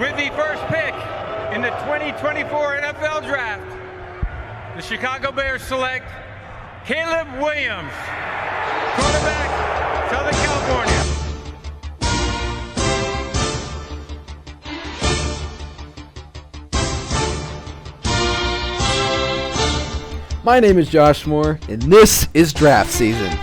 With the first pick in the 2024 NFL Draft, the Chicago Bears select Caleb Williams, quarterback, Southern California. My name is Josh Moore, and this is draft season.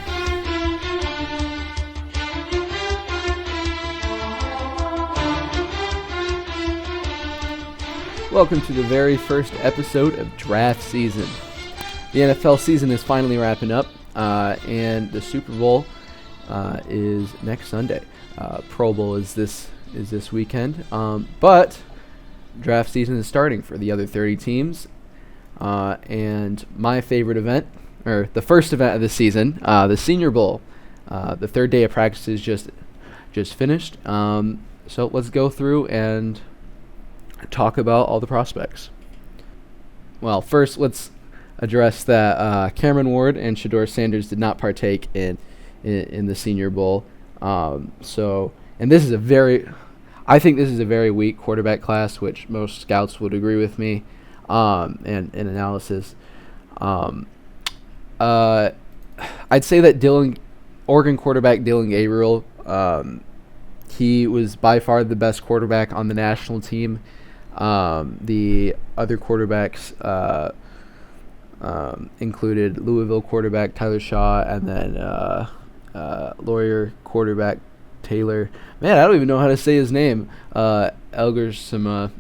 Welcome to the very first episode of draft season. The NFL season is finally wrapping up, and the Super Bowl is next Sunday. Pro Bowl is this weekend, but draft season is starting for the other 30 teams. And my favorite event, or the first event of the season, the Senior Bowl. The third day of practice is just finished. So let's go through and talk about all the prospects. Well, first let's address that Cameron Ward and Shedeur Sanders did not partake in the Senior Bowl. And this is I think this is a very weak quarterback class, which most scouts would agree with me. And analysis. I'd say that Oregon quarterback Dylan Gabriel, he was by far the best quarterback on the national team. The other quarterbacks included Louisville quarterback Tyler Shaw, and then Lawyer quarterback Taylor. Man, I don't even know how to say his name. Elgersma.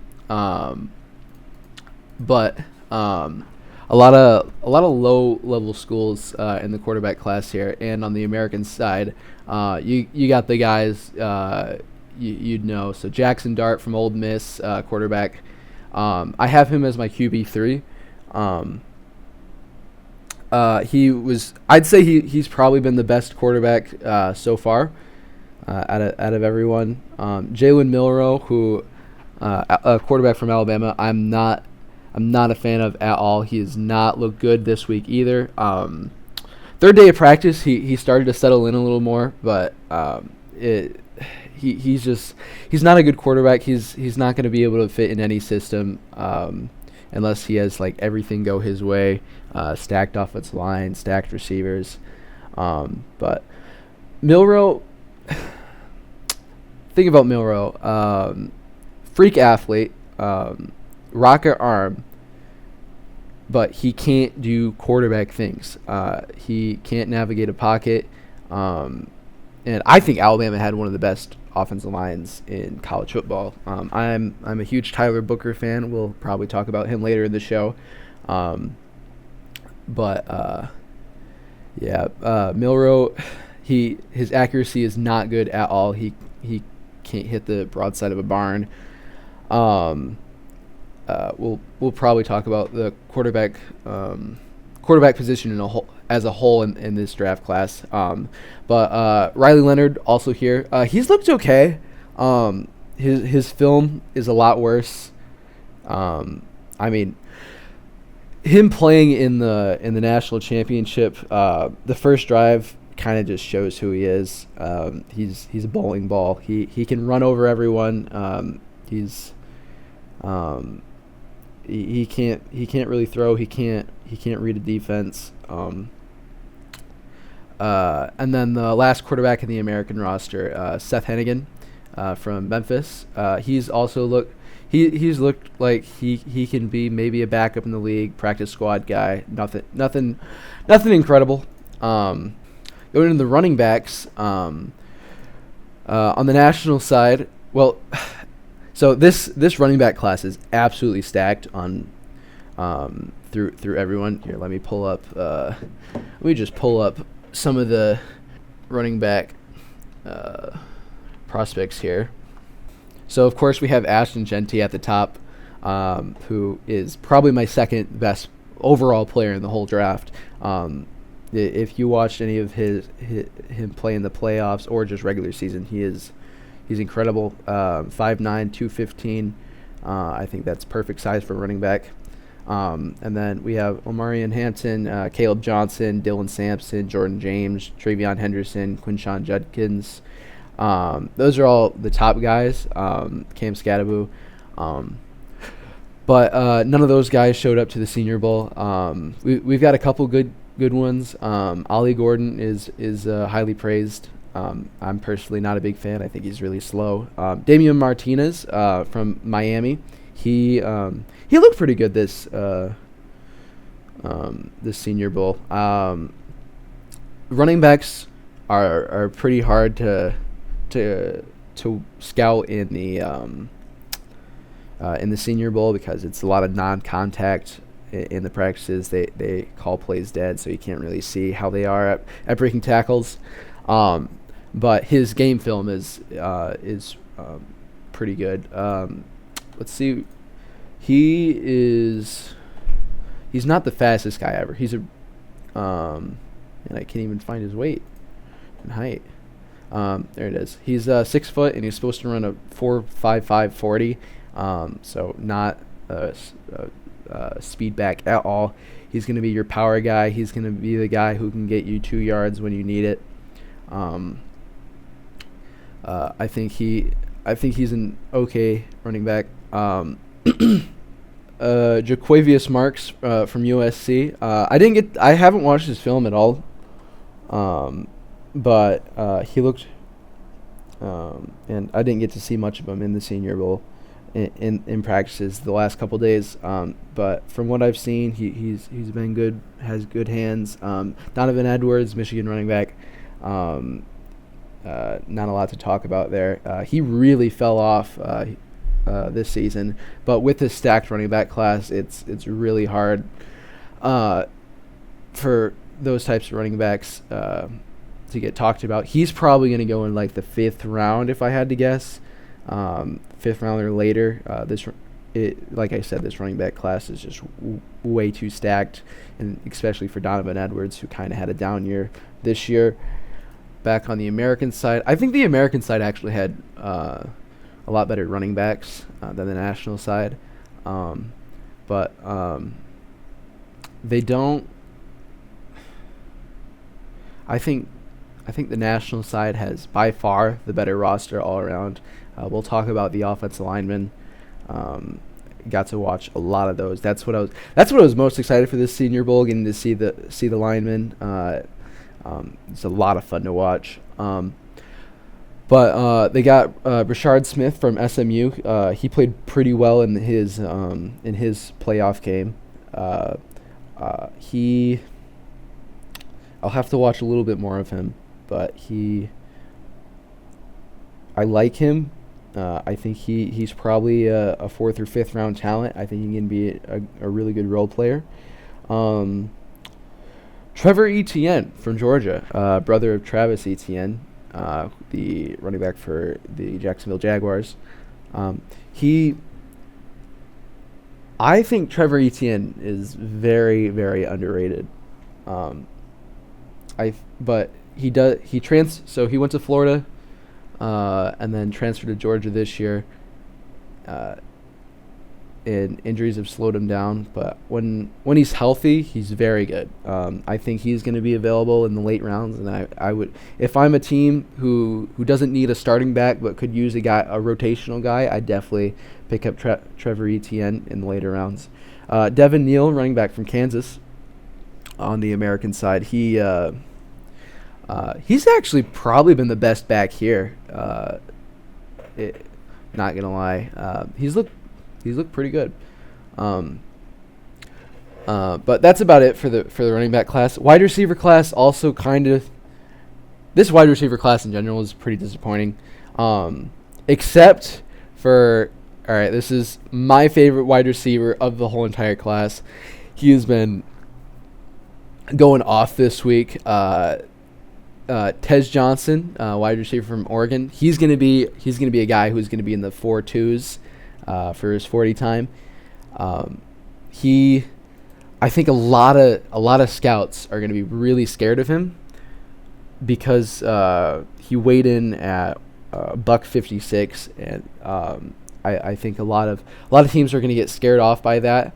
But a lot of low level schools in the quarterback class here, and on the American side, you got the guys you'd know. So Jackson Dart from Ole Miss, quarterback. I have him as my QB3. I'd say he's probably been the best quarterback so far out of everyone. Jalen Milroe, who a quarterback from Alabama, I'm not a fan of at all. He has not looked good this week either. Third day of practice, he started to settle in a little more, but he's not a good quarterback. He's not going to be able to fit in any system unless he has like everything go his way, stacked offensive line, stacked receivers. But Milroe, think about Milroe, freak athlete. Rocket arm, but he can't do quarterback things. He can't navigate a pocket, and I think Alabama had one of the best offensive lines in college football. I'm a huge Tyler Booker fan. We'll probably talk about him later in the show. Milroe, his accuracy is not good at all. He can't hit the broadside of a barn. We'll probably talk about the quarterback position as a whole in this draft class. But Riley Leonard also here. He's looked okay. His film is a lot worse. I mean, him playing in the national championship, the first drive kind of just shows who he is. He's a bowling ball. He can run over everyone. He can't really throw. He can't read a defense. And then the last quarterback in the American roster, Seth Hennigan, from Memphis. He's also looked like he can be maybe a backup in the league, practice squad guy. Nothing incredible. Going into the running backs, on the national side, well. So this running back class is absolutely stacked on through everyone. Here, let me just pull up some of the running back prospects here. So of course we have Ashton Jeanty at the top, who is probably my second best overall player in the whole draft. If you watched any of him play in the playoffs or just regular season, he's incredible. 5'9", 215. I think that's perfect size for running back. And then we have Omarion Hanson, Caleb Johnson, Dylan Sampson, Jordan James, Travion Henderson, Quinshawn Judkins, Those are all the top guys. Cam Scadaboo. But none of those guys showed up to the Senior Bowl. We've got a couple good ones. Ollie Gordon is highly praised. I'm personally not a big fan. I think he's really slow. Damian Martinez from Miami, he looked pretty good this Senior Bowl. Running backs are pretty hard to scout in the Senior Bowl because it's a lot of non-contact in the practices. They call plays dead, so you can't really see how they are at breaking tackles. But his game film is pretty good. Let's see. He's not the fastest guy ever. He's and I can't even find his weight and height. There it is. He's 6 foot and he's supposed to run a 4.55 40. So not a speed back at all. He's going to be your power guy. He's going to be the guy who can get you 2 yards when you need it. I think he's an okay running back. Jaquavius Marks from USC. I haven't watched his film at all. But he looked, and I didn't get to see much of him in the Senior Bowl in practices the last couple days. But from what I've seen, he's been good, has good hands. Donovan Edwards, Michigan running back. Not a lot to talk about there. He really fell off this season, but with this stacked running back class, it's really hard for those types of running backs to get talked about. He's probably going to go in like the 5th round if I had to guess. 5th round or later. Like I said, this running back class is just way too stacked, and especially for Donovan Edwards, who kind of had a down year this year. Back on the American side, I think the American side actually had a lot better running backs than the national side, but they don't. I think the national side has by far the better roster all around. We'll talk about the offensive linemen. Got to watch a lot of those. That's what I was most excited for this Senior Bowl, getting to see the linemen. It's a lot of fun to watch. But they got Rashard Smith from SMU. He played pretty well in his playoff game. I'll have to watch a little bit more of him, but I like him. I think he's probably a 4th or 5th round talent. I think he can be a really good role player. Trevor Etienne from Georgia, brother of Travis Etienne, the running back for the Jacksonville Jaguars. I think Trevor Etienne is very, very underrated. So he went to Florida, and then transferred to Georgia this year. And injuries have slowed him down, but when he's healthy, he's very good. I think he's going to be available in the late rounds, and I would, if I'm a team who doesn't need a starting back but could use a rotational guy, I'd definitely pick up Trevor Etienne in the later rounds. Devin Neal, running back from Kansas, on the American side, he's actually probably been the best back here. Not gonna lie, he's looked pretty good. But that's about it for the running back class. Wide receiver class also this wide receiver class in general is pretty disappointing. Except for, all right, this is my favorite wide receiver of the whole entire class. He has been going off this week. Tez Johnson, wide receiver from Oregon. He's gonna be a guy who's gonna be in the 4.2s for his 40 time. I think a lot of scouts are gonna be really scared of him because he weighed in at $156, and I think a lot of teams are gonna get scared off by that.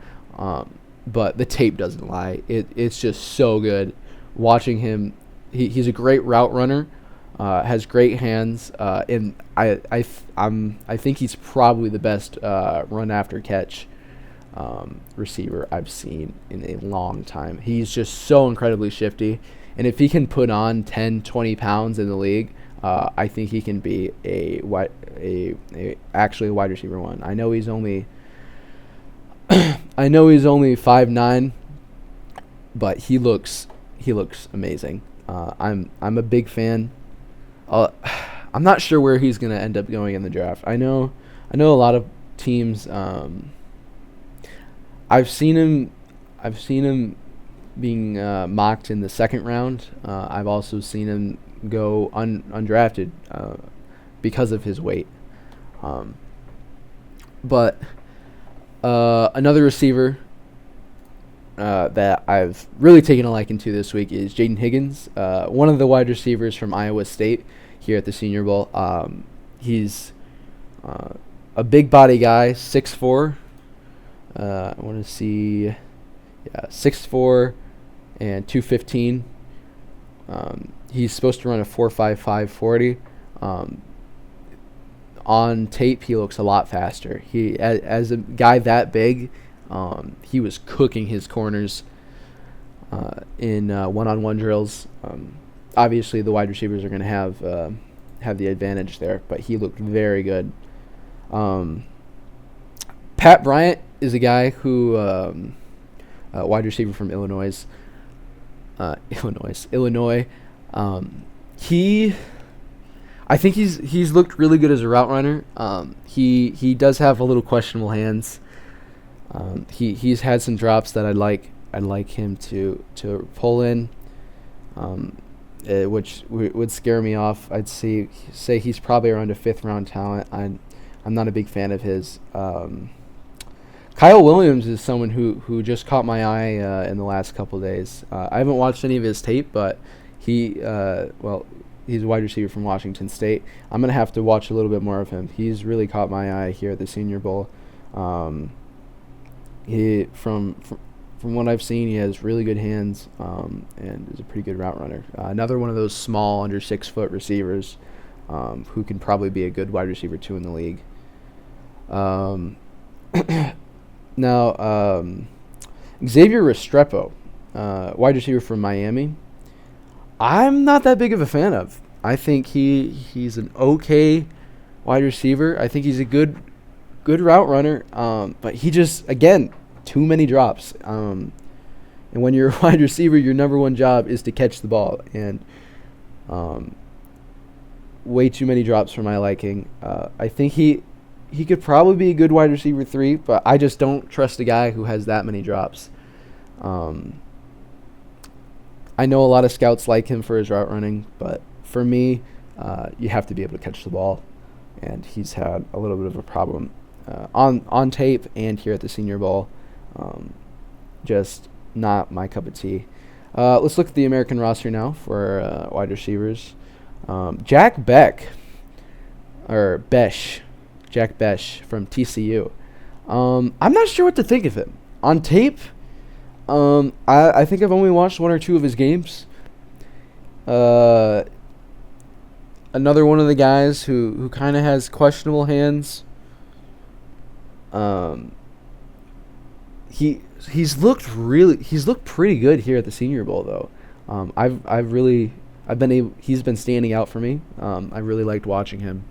But the tape doesn't lie. It's just so good watching him. He's a great route runner, has great hands, and I think he's probably the best run after catch receiver I've seen in a long time. He's just so incredibly shifty, and if he can put on 10, 20 pounds in the league, I think he can be actually a wide receiver one. I know he's only 5'9", but he looks amazing. I'm a big fan. I'm not sure where he's gonna end up going in the draft. I know a lot of teams. I've seen him being mocked in the second round. I've also seen him go undrafted because of his weight. But another receiver that I've really taken a liking to this week is Jaden Higgins, one of the wide receivers from Iowa State here at the Senior Bowl. He's a big body guy, 6'4". I want to see, 6'4" and 215. He's supposed to run a 4.55 40. On tape, he looks a lot faster. He, as a guy that big, he was cooking his corners in one-on-one drills. Obviously, the wide receivers are going to have the advantage there, but he looked very good. Pat Bryant is a guy who, wide receiver from Illinois. I think he's looked really good as a route runner. He does have a little questionable hands. He's had some drops that I'd like him to pull in, which would scare me off. I'd say he's probably around a 5th round talent. I'm not a big fan of his. Kyle Williams is someone who just caught my eye in the last couple of days. I haven't watched any of his tape, but he's a wide receiver from Washington State. I'm going to have to watch a little bit more of him. He's really caught my eye here at the Senior Bowl. He from what I've seen, he has really good hands and is a pretty good route runner. Another one of those small, under 6 foot receivers who can probably be a good wide receiver too in the league. Now, Xavier Restrepo, wide receiver from Miami, I'm not that big of a fan of. I think he's an okay wide receiver. I think he's a good route runner, but he just, again, too many drops. And when you're a wide receiver, your number one job is to catch the ball, and way too many drops for my liking. I think he could probably be a good wide receiver 3, but I just don't trust a guy who has that many drops. I know a lot of scouts like him for his route running, but for me, you have to be able to catch the ball, and he's had a little bit of a problem on tape and here at the Senior Bowl. Just not my cup of tea. Let's look at the American roster now for wide receivers. Jack Besh from TCU. I'm not sure what to think of him. On tape, I think I've only watched 1 or 2 of his games. Another one of the guys who kind of has questionable hands. He's looked pretty good here at the Senior Bowl though. He's been standing out for me. I really liked watching him.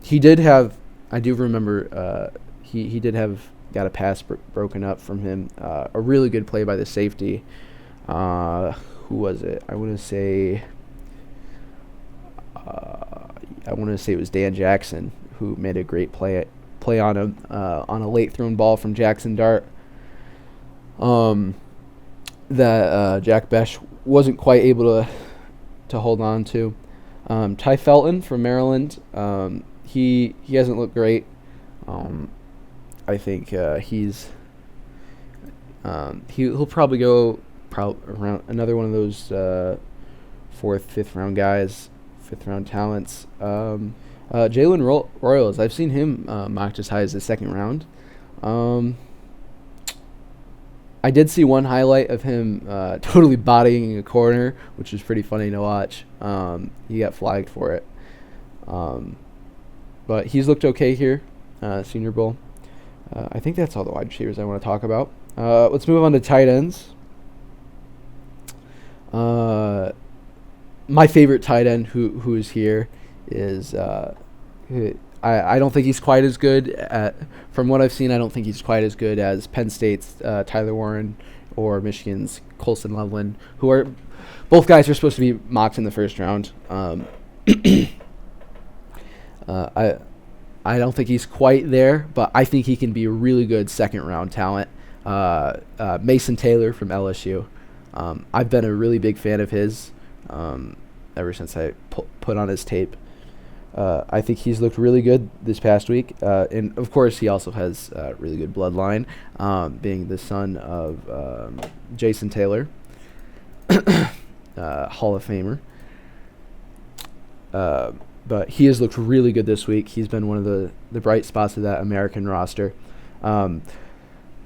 He did have got a pass broken up from him. A really good play by the safety. Who was it? I want to say it was Dan Jackson who made a great play on him on a late thrown ball from Jackson Dart. That Jack Besh wasn't quite able to hold on to. Ty Felton from Maryland. He hasn't looked great. I think he'll probably go around another one of those 4th, 5th round guys, 5th round talents. Jalen Royals, I've seen him mocked as high as the 2nd round. I did see one highlight of him totally bodying a corner, which was pretty funny to watch. He got flagged for it. But he's looked okay here, Senior Bowl. I think that's all the wide receivers I want to talk about. Let's move on to tight ends. My favorite tight end who is here is I don't think he's quite as good from what I've seen. I don't think he's quite as good as Penn State's Tyler Warren or Michigan's Colson Loveland, who are both guys are supposed to be mocked in the first round. I don't think he's quite there, but I think he can be a really good second round talent. Mason Taylor from LSU. I've been a really big fan of his ever since I put on his tape. I think he's looked really good this past week. And, of course, he also has a really good bloodline, being the son of Jason Taylor, Hall of Famer. But he has looked really good this week. He's been one of the bright spots of that American roster.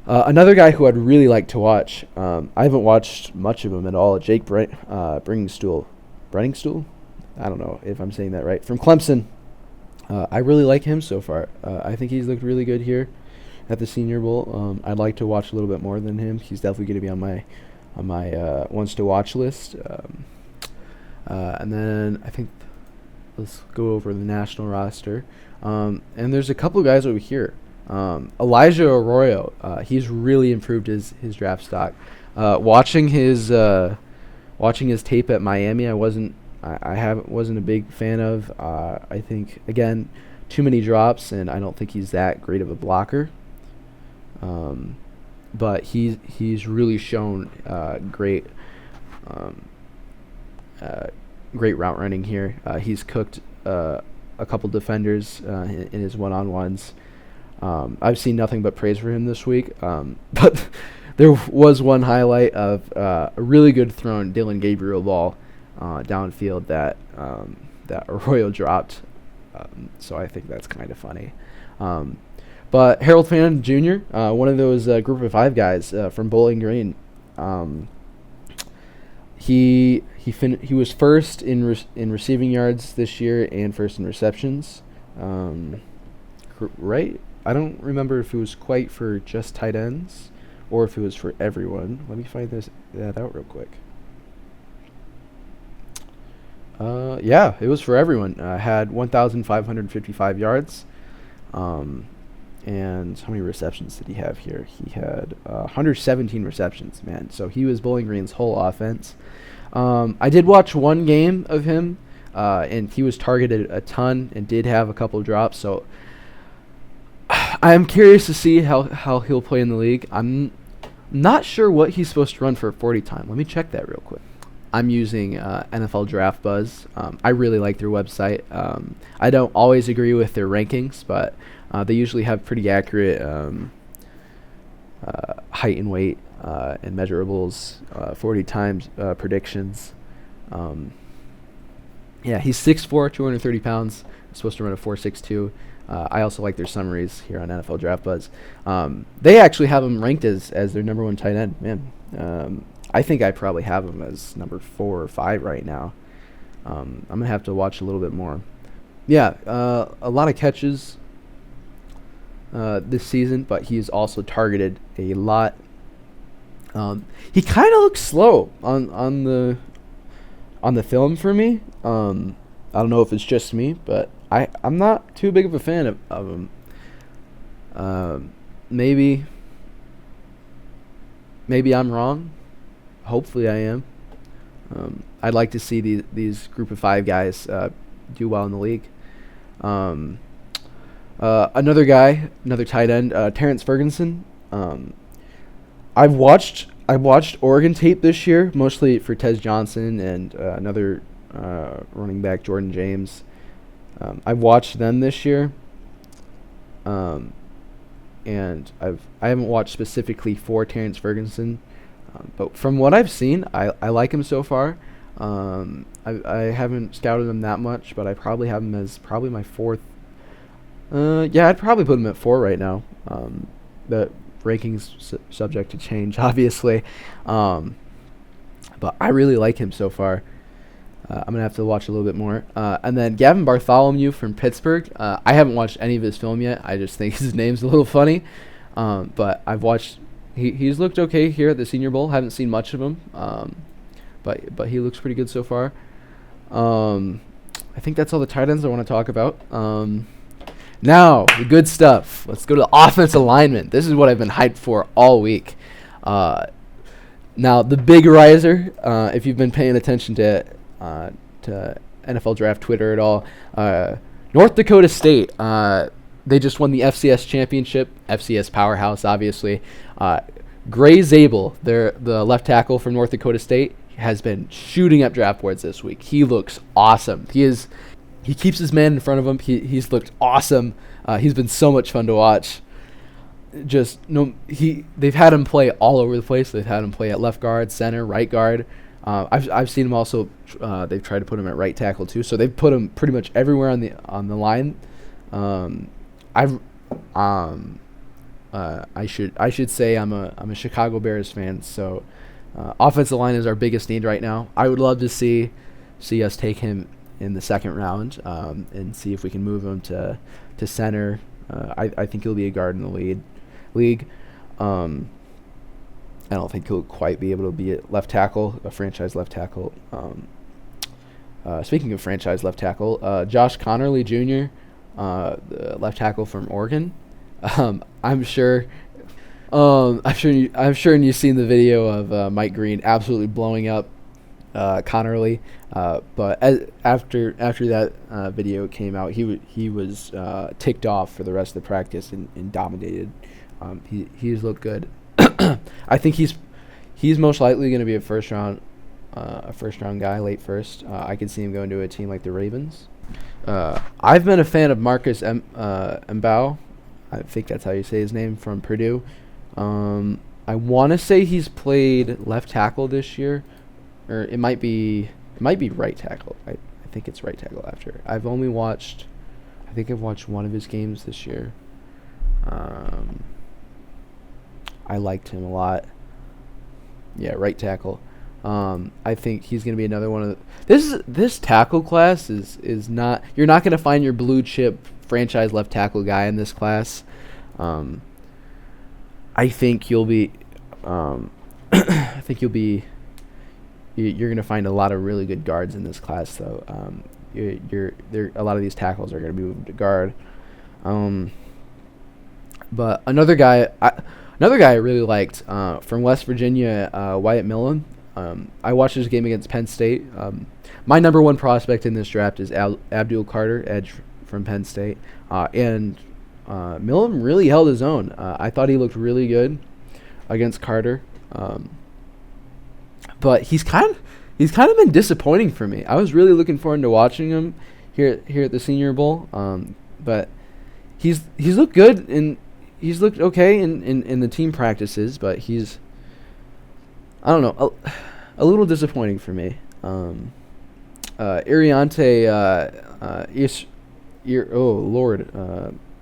Another guy who I'd really like to watch, I haven't watched much of him at all, Jake Brenningstool. Brenningstool? I don't know if I'm saying that right. From Clemson. I really like him so far. I think he's looked really good here at the Senior Bowl. I'd like to watch a little bit more than him. He's definitely going to be on my wants to watch list. And then I think let's go over the national roster. And there's a couple of guys over here. Elijah Arroyo, he's really improved his draft stock. Watching his tape at Miami, I wasn't a big fan of. I think again, too many drops, and I don't think he's that great of a blocker. But he's really shown great route running here. He's cooked a couple defenders in his one-on-ones. I've seen nothing but praise for him this week. But there was one highlight of a really good thrown Dylan Gabriel ball downfield that Arroyo dropped. So I think that's kind of funny. But Harold Fannin Jr., one of those Group of Five guys from Bowling Green, he was first in receiving yards this year and first in receptions. Right? I don't remember if it was quite for just tight ends or if it was for everyone. Let me find that out real quick. Yeah, it was for everyone. Had 1,555 yards. And how many receptions did he have here? He had 117 receptions, man. So he was Bowling Green's whole offense. I did watch one game of him, and he was targeted a ton and did have a couple of drops. So I am curious to see how he'll play in the league. I'm not sure what he's supposed to run for a 40 time. Let me check that real quick. I'm using NFL Draft Buzz. I really like their website. I don't always agree with their rankings, but they usually have pretty accurate height and weight and measurables, 40 times predictions. Yeah, he's 6'4", 230 pounds. Supposed to run a 4.62. I also like their summaries here on NFL Draft Buzz. They actually have him ranked as their number one tight end. Man, I think I probably have him as number 4 or 5 right now. I'm going to have to watch a little bit more. Yeah, a lot of catches this season, but he's also targeted a lot. He kind of looks slow on the film for me. I don't know if it's just me, but I'm not too big of a fan of him. Maybe I'm wrong. Hopefully I am. I'd like to see these Group of Five guys do well in the league. Another tight end, Terrence Ferguson. I've watched Oregon tape this year, mostly for Tez Johnson and another running back, Jordan James. I've watched them this year, and I haven't watched specifically for Terrence Ferguson, but from what I've seen, I like him so far. I haven't scouted him that much, but I probably have him as probably my 4th. Yeah, I'd probably put him at 4 right now. But rankings subject to change, obviously. But I really like him so far. I'm going to have to watch a little bit more. And then Gavin Bartholomew from Pittsburgh. I haven't watched any of his film yet. I just think his name's a little funny. But I've watched... He's looked okay here at the Senior Bowl. Haven't seen much of him. But he looks pretty good so far. I think that's all the tight ends I want to talk about. Now, the good stuff. Let's go to the offensive alignment. This is what I've been hyped for all week. Now, the big riser, if you've been paying attention to NFL Draft Twitter at all, North Dakota State, they just won the FCS championship, FCS powerhouse, obviously. Gray Zabel, the left tackle from North Dakota State, has been shooting up draft boards this week. He looks awesome. He keeps his man in front of him. He's looked awesome. He's been so much fun to watch. They've had him play all over the place. They've had him play at left guard, center, right guard. I've seen him also. They've tried to put him at right tackle too. So they've put him pretty much everywhere on the line. I should say I'm a Chicago Bears fan. So offensive line is our biggest need right now. I would love to see us take him in the second round and see if we can move him to center. I think he'll be a guard in the league. I don't think he'll quite be able to be a left tackle, a franchise left tackle. Speaking of franchise left tackle, Josh Connerly Jr., the left tackle from Oregon. I'm sure you've seen the video of Mike Green absolutely blowing up Connerly. But after that video came out, he was ticked off for the rest of the practice and dominated. He's looked good. I think he's most likely going to be a first round guy, late first. I could see him going to a team like the Ravens. I've been a fan of Marcus Mbao. I think that's how you say his name, from Purdue. I want to say he's played left tackle this year, or it might be right tackle. I think it's right tackle after. I've watched one of his games this year. I liked him a lot. Yeah, right tackle. I think he's going to be another one of this tackle class is not, you're not going to find your blue chip franchise left tackle guy in this class. I think you're going to find a lot of really good guards in this class, though. A lot of these tackles are going to be moved to guard. But another guy I really liked, from West Virginia, Wyatt Millen. I watched his game against Penn State. My number one prospect in this draft is Abdul Carter, edge from Penn State. And Millen really held his own. I thought he looked really good against Carter. But he's kind of been disappointing for me. I was really looking forward to watching him here at the Senior Bowl. But he's looked good, and he's looked okay in the team practices, but he's, I don't know, a little disappointing for me. Iriante,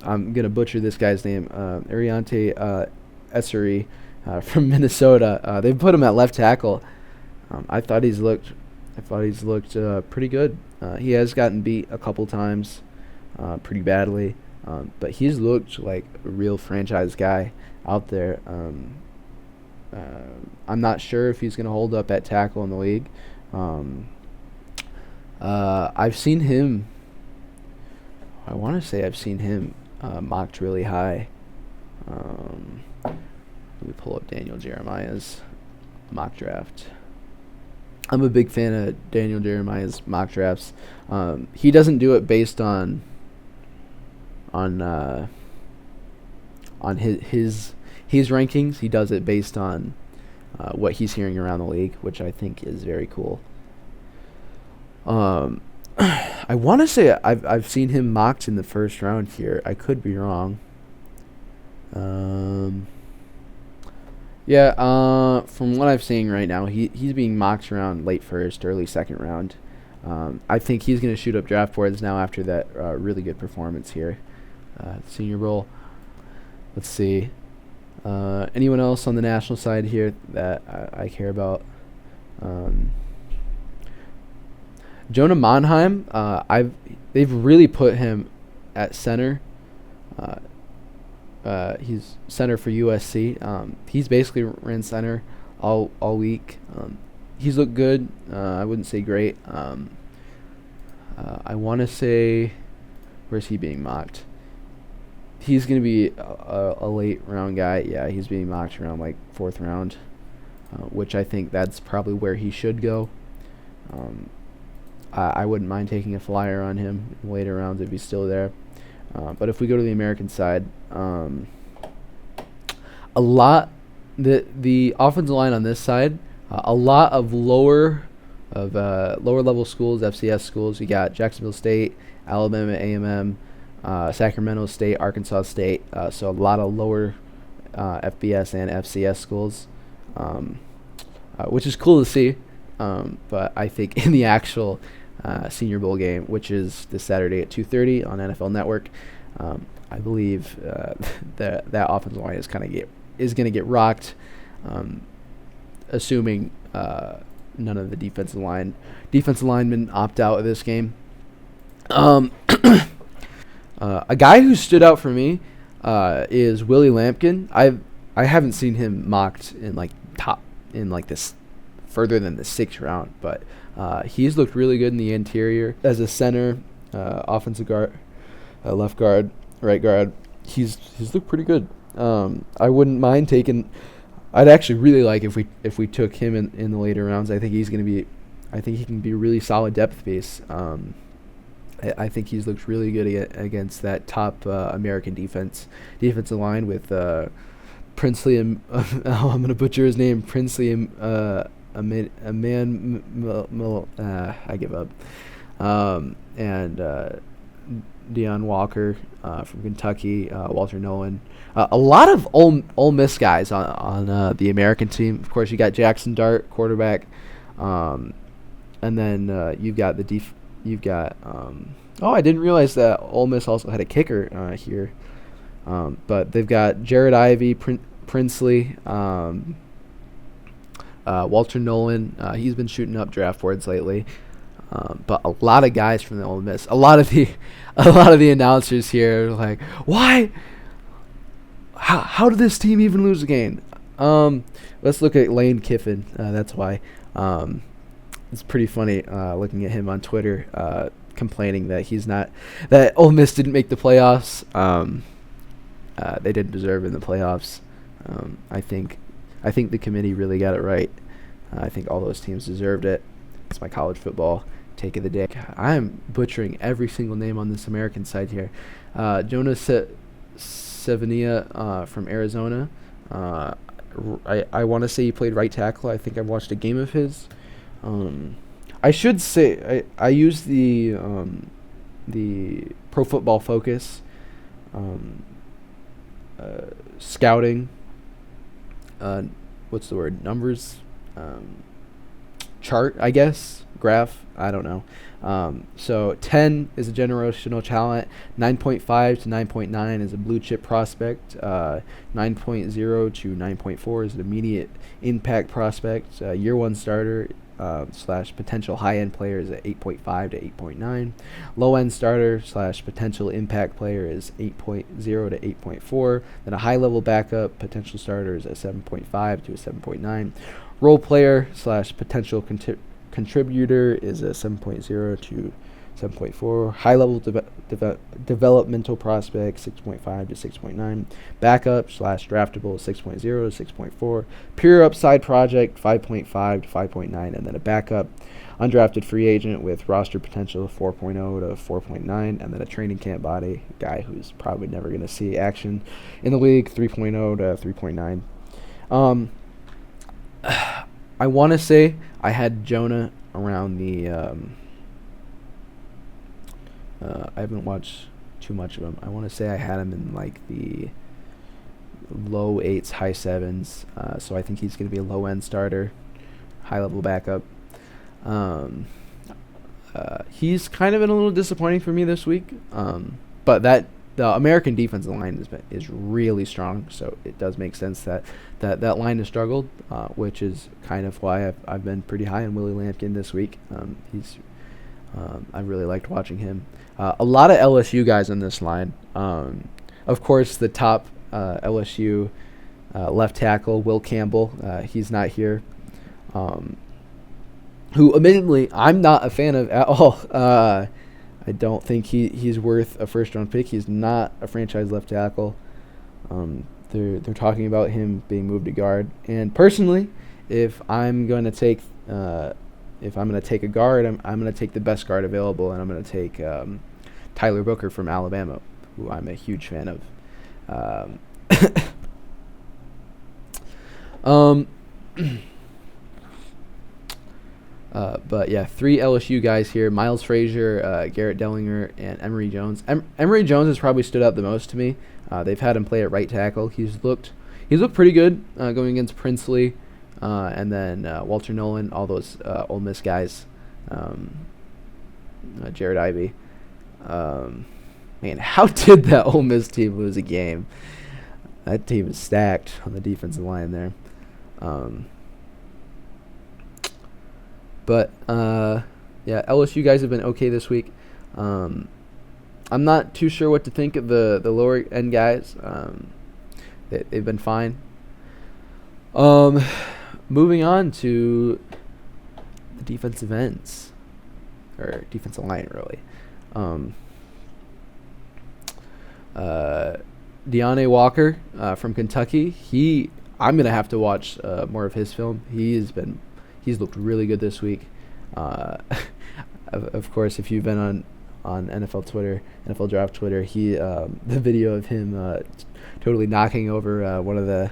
I'm going to butcher this guy's name. Iriante Essery from Minnesota. They put him at left tackle. I thought he's looked pretty good. He has gotten beat a couple times pretty badly. But he's looked like a real franchise guy out there. I'm not sure if he's going to hold up at tackle in the league. I've seen him. I want to say I've seen him mocked really high. Let me pull up Daniel Jeremiah's mock draft. I'm a big fan of Daniel Jeremiah's mock drafts. He doesn't do it based on his rankings. He does it based on what he's hearing around the league, which I think is very cool. I want to say I've seen him mocked in the first round here. I could be wrong. From what I'm seeing right now, he's being mocked around late first, early second round. I think he's going to shoot up draft boards now after that really good performance here. Senior Bowl. Let's see. Anyone else on the national side here that I care about? Jonah Monheim. They've really put him at center. He's center for USC. He's basically ran center all week. He's looked good. I wouldn't say great. I want to say, where's he being mocked? He's going to be a late round guy. Yeah, he's being mocked around like 4th round, which I think that's probably where he should go. I wouldn't mind taking a flyer on him in later rounds if he's still there. But if we go to the American side, the offensive line on this side, a lot of lower level schools, FCS schools. You got Jacksonville State, Alabama A&M, Sacramento State, Arkansas State. So a lot of lower FBS and FCS schools, which is cool to see. But I think in the actual Senior Bowl game, which is this Saturday at 2:30 on NFL Network, I believe that offensive line is going to get rocked, assuming none of the defensive linemen opt out of this game. A guy who stood out for me is Willie Lampkin. I haven't seen him mocked in this further than the 6th round, but he's looked really good in the interior as a center, offensive guard, left guard, right guard. He's looked pretty good. I wouldn't mind taking. I'd actually really like if we took him in the later rounds. I think he can be a really solid depth piece. I think he's looked really good against that top American defensive line with Princely and I'm gonna butcher his name. Princely and I give up. And Deion Walker from Kentucky, Walter Nolan. A lot of Ole Miss guys on the American team. Of course, you got Jackson Dart, quarterback, and then you've got I didn't realize that Ole Miss also had a kicker here. But they've got Jared Ivey, Princely, Walter Nolan. He's been shooting up draft boards lately. But a lot of guys from the Ole Miss. A lot of the announcers here are like, why? How did this team even lose a game? Let's look at Lane Kiffin. That's why. It's pretty funny looking at him on Twitter, complaining that Ole Miss didn't make the playoffs. They didn't deserve in the playoffs. I think the committee really got it right. I think all those teams deserved it. It's my college football take of the day. I am butchering every single name on this American side here. Jonas Sevenia from Arizona. I want to say he played right tackle. I think I've watched a game of his. I should say I use the Pro Football Focus scouting. What's the word? Numbers chart, I guess. Graph. I don't know. So 10 is a generational talent. 9.5 to 9.9 is a blue chip prospect. 9.0 to 9.4 is an immediate impact prospect. Year one starter / potential high end player is at 8.5 to 8.9. Low end starter / potential impact player is 8.0 to 8.4. Then a high level backup potential starter is at 7.5 to a 7.9. Role player / potential contributor is a 7.0 to 7.4. High level developmental prospect 6.5 to 6.9. Backup / draftable 6.0 to 6.4. Pure upside project 5.5 to 5.9, and then a backup undrafted free agent with roster potential 4.0 to 4.9, and then a training camp body guy who's probably never going to see action in the league 3.0 to 3.9. I want to say I had Jonah around the I haven't watched too much of him. I want to say I had him in like the low 8s, high 7s. So I think he's going to be a low-end starter, high-level backup. He's kind of been a little disappointing for me this week. But that the American defensive line is really strong, so it does make sense that line has struggled, which is kind of why I've been pretty high on Willie Lampkin this week. I really liked watching him. A lot of LSU guys on this line. Of course, the top LSU left tackle, Will Campbell, he's not here. Who, admittedly, I'm not a fan of at all. I don't think he's worth a first-round pick. He's not a franchise left tackle. They're talking about him being moved to guard. And personally, if I'm going to take a guard, I'm going to take the best guard available, and I'm going to take Tyler Booker from Alabama, who I'm a huge fan of. But yeah, 3 LSU guys here: Miles Frazier, Garrett Dellinger, and Emory Jones. Emory Jones has probably stood out the most to me. They've had him play at right tackle. He's looked pretty good going against Princely, and then Walter Nolan, all those Ole Miss guys, Jared Ivey. Man, how did that Ole Miss team lose a game? That team is stacked on the defensive line there. But yeah, LSU guys have been okay this week. I'm not too sure what to think of the lower end guys. They've been fine. Moving on to the defensive ends, or defensive line, really. Deontay Walker from Kentucky. I'm gonna have to watch more of his film. He's looked really good this week. Of course, if you've been on NFL Twitter, NFL Draft Twitter, the video of him totally knocking over one of the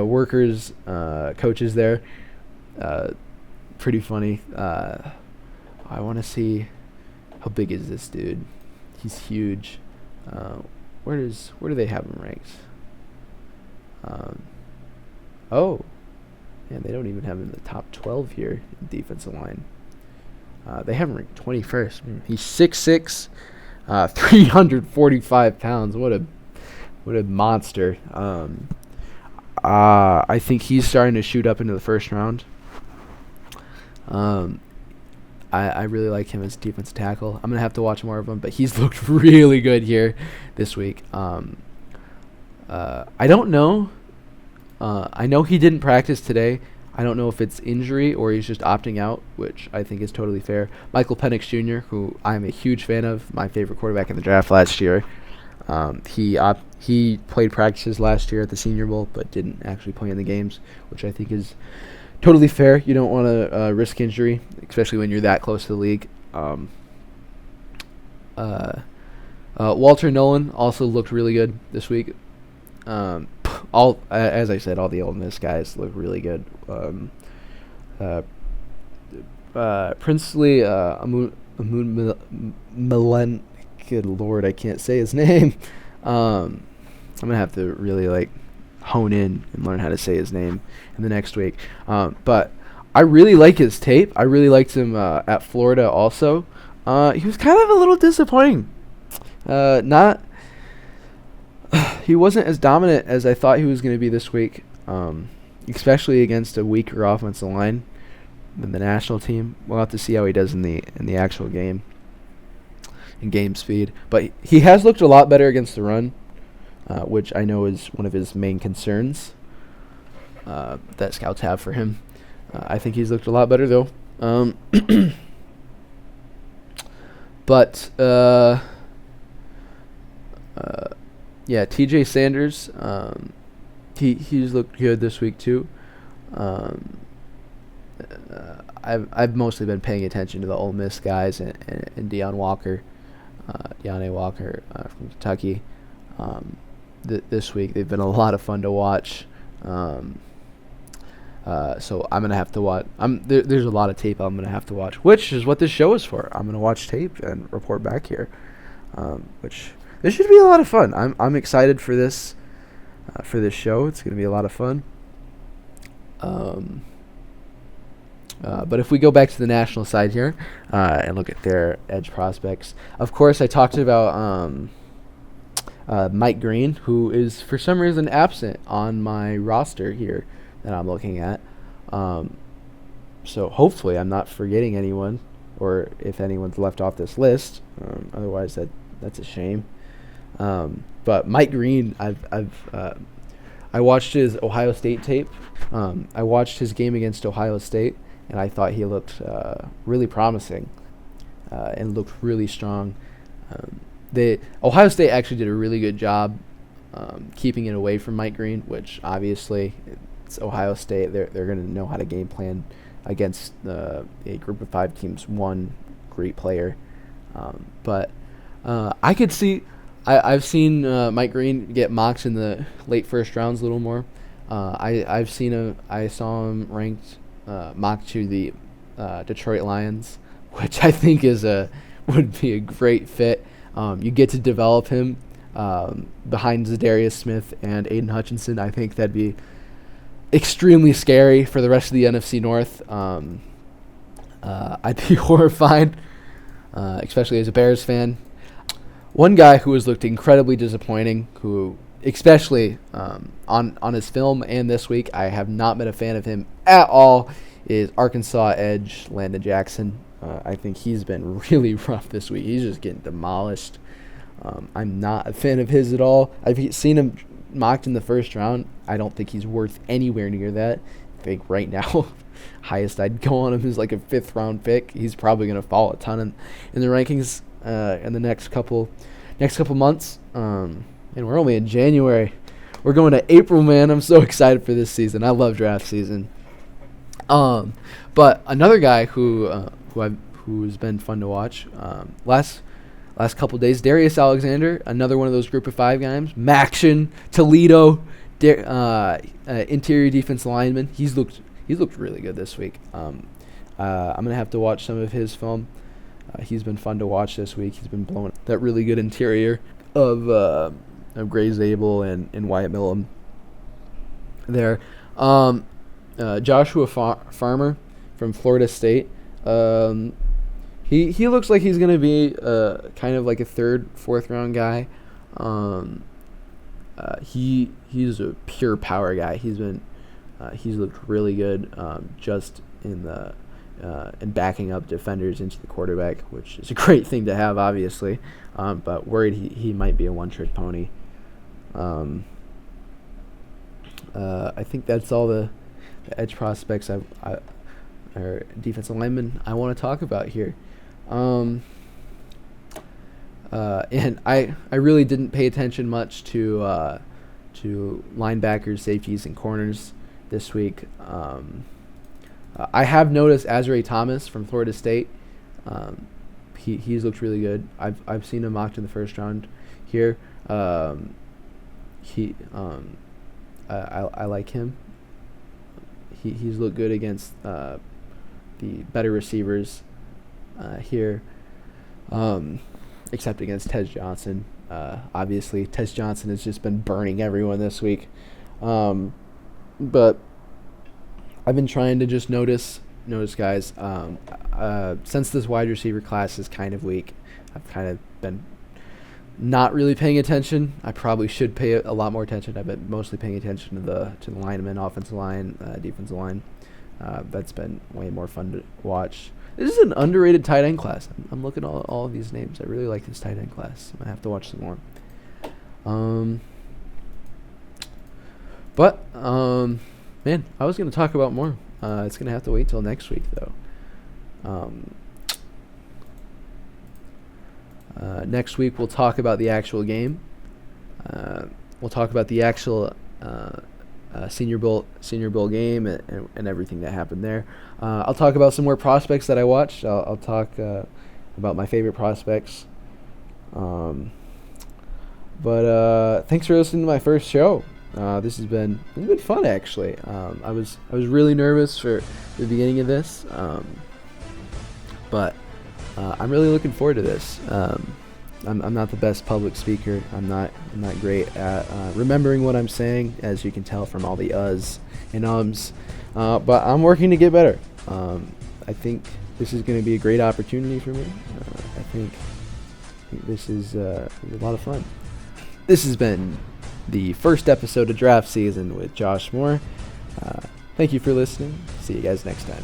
workers coaches there. Pretty funny. I want to see, how big is this dude? He's huge. Where do they have him ranked? And they don't even have him in the top 12 here in defensive line. They have him ranked 21st. He's 6'6", 345 pounds. What a monster. I think he's starting to shoot up into the first round. I really like him as a defensive tackle. I'm going to have to watch more of him, but he's looked really good here this week. I don't know. I know he didn't practice today. I don't know if it's injury or he's just opting out, which I think is totally fair. Michael Penix Jr., who I'm a huge fan of, my favorite quarterback in the draft last year. He played practices last year at the Senior Bowl, but didn't actually play in the games, which I think is totally fair. You don't want to risk injury, especially when you're that close to the league. Walter Nolan also looked really good this week. As I said, all the Ole Miss guys look really good. Princely Milen, good lord, I can't say his name. I'm gonna have to really hone in and learn how to say his name in the next week. But I really like his tape. I really liked him at Florida also. He was kind of a little disappointing. He wasn't as dominant as I thought he was going to be this week, especially against a weaker offensive line than the national team. We'll have to see how he does in the actual game, in game speed. But he has looked a lot better against the run, which I know is one of his main concerns that scouts have for him. I think he's looked a lot better, though. But yeah, TJ Sanders, he's looked good this week too. I've mostly been paying attention to the Ole Miss guys and Deontay Walker from Kentucky. This week they've been a lot of fun to watch. So I'm gonna have to watch. There's a lot of tape I'm gonna have to watch, which is what this show is for. I'm gonna watch tape and report back here, which. This should be a lot of fun. I'm excited for this show. It's going to be a lot of fun. But if we go back to the national side here and look at their edge prospects, of course, I talked about Mike Green, who is for some reason absent on my roster here that I'm looking at. So hopefully I'm not forgetting anyone, or if anyone's left off this list. Otherwise, that's a shame. But Mike Green, I watched his Ohio State tape. I watched his game against Ohio State, and I thought he looked really promising and looked really strong. Ohio State actually did a really good job keeping it away from Mike Green, which obviously it's Ohio State. They're going to know how to game plan against a group of 5 teams, one great player. But I could see I've seen Mike Green get mocked in the late first rounds a little more. I saw him ranked mocked to the Detroit Lions, which I think would be a great fit. You get to develop him behind Zadarius Smith and Aiden Hutchinson. I think that'd be extremely scary for the rest of the NFC North. I'd be horrified, especially as a Bears fan. One guy who has looked incredibly disappointing, who especially on his film and this week, I have not been a fan of him at all, is Arkansas edge Landon Jackson. I think he's been really rough this week. He's just getting demolished. I'm not a fan of his at all. I've seen him mocked in the first round. I don't think he's worth anywhere near that. I think right now, highest I'd go on him is like a 5th round pick. He's probably going to fall a ton in the rankings in the next couple months. And we're only in January. We're going to April, man. I'm so excited for this season. I love draft season. But another guy who's been fun to watch last couple days, Darius Alexander, another one of those group of 5 guys. Maction, Toledo, interior defense lineman. He's looked really good this week. I'm gonna have to watch some of his film. He's been fun to watch this week. He's been blowing that really good interior of Gray Zabel and Wyatt Millum there. Joshua Farmer from Florida State. He looks like he's going to be kind of like a 3rd, 4th round guy. He's a pure power guy. He's looked really good just in backing up defenders into the quarterback, which is a great thing to have, obviously. But worried he might be a one-trick pony. I think that's all the edge prospects or defensive linemen I want to talk about here. And I really didn't pay attention much to linebackers, safeties, and corners this week. I have noticed Azrae Thomas from Florida State. He's looked really good. I've seen him mocked in the first round here. I like him. He's looked good against the better receivers here, except against Tez Johnson. Obviously, Tez Johnson has just been burning everyone this week. But I've been trying to just notice guys. Since this wide receiver class is kind of weak, I've kind of been not really paying attention. I probably should pay a lot more attention. I've been mostly paying attention to the linemen, offensive line, defensive line. That's been way more fun to watch. This is an underrated tight end class. I'm looking at all of these names. I really like this tight end class. I'm gonna have to watch some more. Man, I was gonna talk about more. It's gonna have to wait till next week, though. Next week we'll talk about the actual game. We'll talk about the actual Senior Bowl game and everything that happened there. I'll talk about some more prospects that I watched. I'll talk about my favorite prospects. But thanks for listening to my first show. This has been fun, actually. I was really nervous for the beginning of this, but I'm really looking forward to this. I'm not the best public speaker. I'm not great at remembering what I'm saying, as you can tell from all the uhs and ums. But I'm working to get better. I think this is going to be a great opportunity for me. I think this is a lot of fun. This has been the first episode of Draft Season with Josh Moore. Thank you for listening. See you guys next time.